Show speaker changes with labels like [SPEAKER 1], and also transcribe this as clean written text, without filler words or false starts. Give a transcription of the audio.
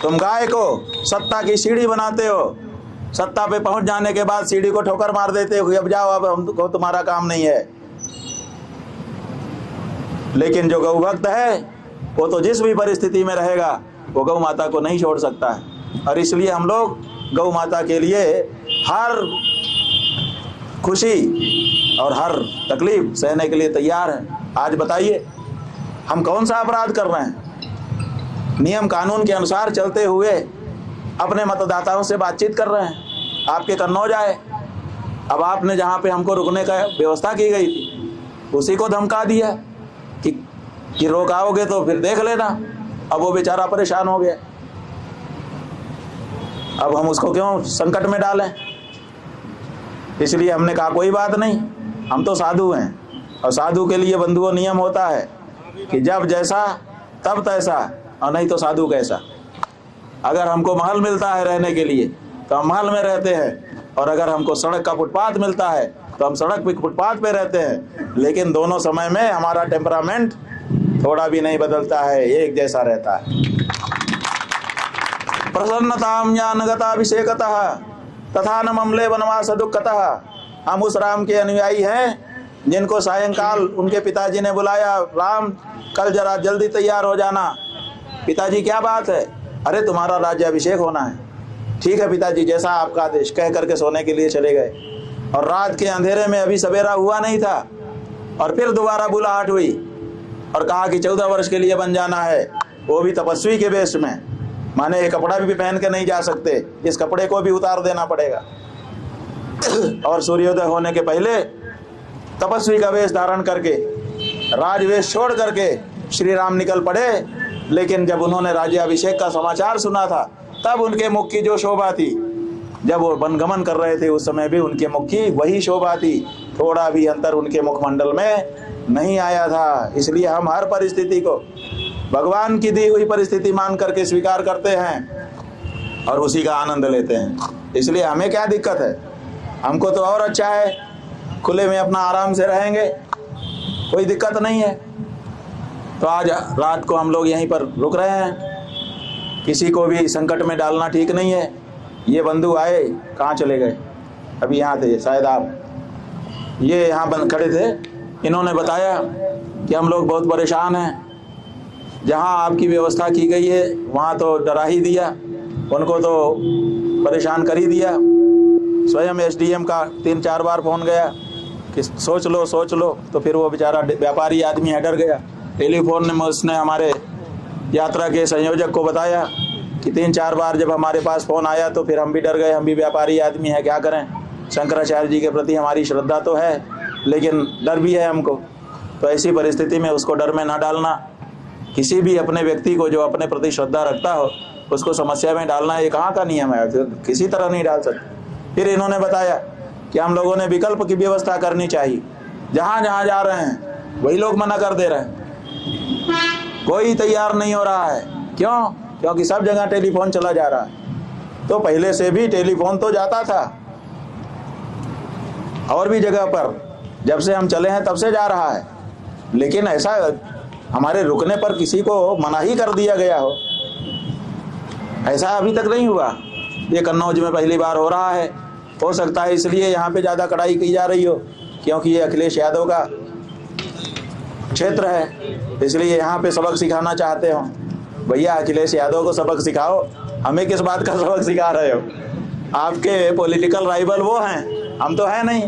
[SPEAKER 1] तुम गाय को सत्ता की सीढ़ी बनाते हो, सत्ता पे पहुंच जाने के बाद सीढ़ी को ठोकर मार देते हो कि अब जाओ, अब हमको तुम्हारा काम नहीं है। लेकिन जो गौ भक्त है वो तो जिस भी परिस्थिति में रहेगा वो गौ माता को नहीं छोड़ सकता है। और इसलिए हम लोग गौ माता के लिए हर खुशी और हर तकलीफ सहने के लिए तैयार हैं। आज बताइए हम कौन सा अपराध कर रहे हैं? नियम कानून के अनुसार चलते हुए अपने मतदाताओं से बातचीत कर रहे हैं। आपके कन्नौज आए, अब आपने जहाँ पे हमको रुकने का व्यवस्था की गई थी उसी को धमका दिया कि रोकाओगे तो फिर देख लेना। अब वो बेचारा परेशान हो गया, अब हम उसको क्यों संकट में डालें? इसलिए हमने कहा कोई बात नहीं, हम तो साधु हैं और साधु के लिए बंधुओं नियम होता है कि जब जैसा तब तैसा, और नहीं तो साधु कैसा। अगर हमको महल मिलता है रहने के लिए तो हम महल में रहते हैं, और अगर हमको सड़क का फुटपाथ मिलता है तो हम सड़क पे फुटपाथ पे रहते हैं। लेकिन दोनों समय में हमारा टेम्परामेंट थोड़ा भी नहीं बदलता है, एक जैसा रहता है। प्रसन्नताम ज्ञानगताभिषेकतः तथा न ममले वनवास दुःखतः। हम उस राम के अनुयायी हैं जिनको सायंकाल उनके पिताजी ने बुलाया, राम कल जरा जल्दी तैयार हो जाना। पिताजी क्या बात है? अरे तुम्हारा राज्याभिषेक होना है। ठीक है पिताजी, जैसा आपका आदेश, कह करके सोने के लिए चले गए। और रात के अंधेरे में अभी सवेरा हुआ नहीं था और फिर दोबारा बुलाहट हुई और कहा कि 14 वर्ष के लिए बन जाना है, वो भी तपस्वी के वेश में। माने ये कपड़ा भी पहन के नहीं जा सकते, इस कपड़े को भी उतार देना पड़ेगा। और सूर्योदय होने के पहले तपस्वी का वेश धारण करके, राजवेश छोड़ करके श्री राम निकल पड़े। लेकिन जब उन्होंने राज्याभिषेक का समाचार सुना था तब उनके मुख की जो शोभा थी, जब वो वनगमन कर रहे थे उस समय भी उनके मुख की वही शोभा थी, थोड़ा भी अंतर उनके मुखमंडल में नहीं आया था। इसलिए हम हर परिस्थिति को भगवान की दी हुई परिस्थिति मान करके स्वीकार करते हैं और उसी का आनंद लेते हैं। इसलिए हमें क्या दिक्कत है? हमको तो और अच्छा है, खुले में अपना आराम से रहेंगे, कोई दिक्कत नहीं है। तो आज रात को हम लोग यहीं पर रुक रहे हैं, किसी को भी संकट में डालना ठीक नहीं है। ये बंधु आए, कहाँ चले गए? अभी यहाँ थे शायद आप, ये यहाँ बंद खड़े थे। इन्होंने बताया कि हम लोग बहुत परेशान हैं, जहाँ आपकी व्यवस्था की गई है वहाँ तो डरा ही दिया, उनको तो परेशान कर ही दिया। स्वयं एसडीएम का 3-4 बार फोन गया कि सोच लो, तो फिर वो बेचारा व्यापारी आदमी है, डर गया। टेलीफोन में उसने हमारे यात्रा के संयोजक को बताया कि 3-4 बार जब हमारे पास फ़ोन आया तो फिर हम भी डर गए, हम भी व्यापारी आदमी हैं, क्या करें। शंकराचार्य जी के प्रति हमारी श्रद्धा तो है लेकिन डर भी है हमको। तो ऐसी परिस्थिति में उसको डर में ना डालना, किसी भी अपने व्यक्ति को जो अपने प्रति श्रद्धा रखता हो उसको समस्या में डालना ये कहाँ का नियम है? किसी तरह नहीं डाल सकते। फिर इन्होंने बताया कि हम लोगों ने विकल्प की व्यवस्था करनी चाहिए, जहाँ जहाँ जा रहे हैं वही लोग मना कर दे रहे हैं, कोई तैयार नहीं हो रहा है। क्यों? क्योंकि सब जगह टेलीफोन चला जा रहा है। तो पहले से भी टेलीफोन तो जाता था और भी जगह पर, जब से हम चले हैं तब से जा रहा है, लेकिन ऐसा हमारे रुकने पर किसी को मना ही कर दिया गया हो, ऐसा अभी तक नहीं हुआ। ये कन्नौज में पहली बार हो रहा है। हो सकता है इसलिए यहाँ पे ज़्यादा कड़ाई की जा रही हो, क्योंकि ये अखिलेश यादव का क्षेत्र है, इसलिए यहाँ पे सबक सिखाना चाहते हो। भैया अखिलेश यादव को सबक सिखाओ, हमें किस बात का सबक सिखा रहे हो? आपके पॉलिटिकल राइवल वो हैं, हम तो है नहीं।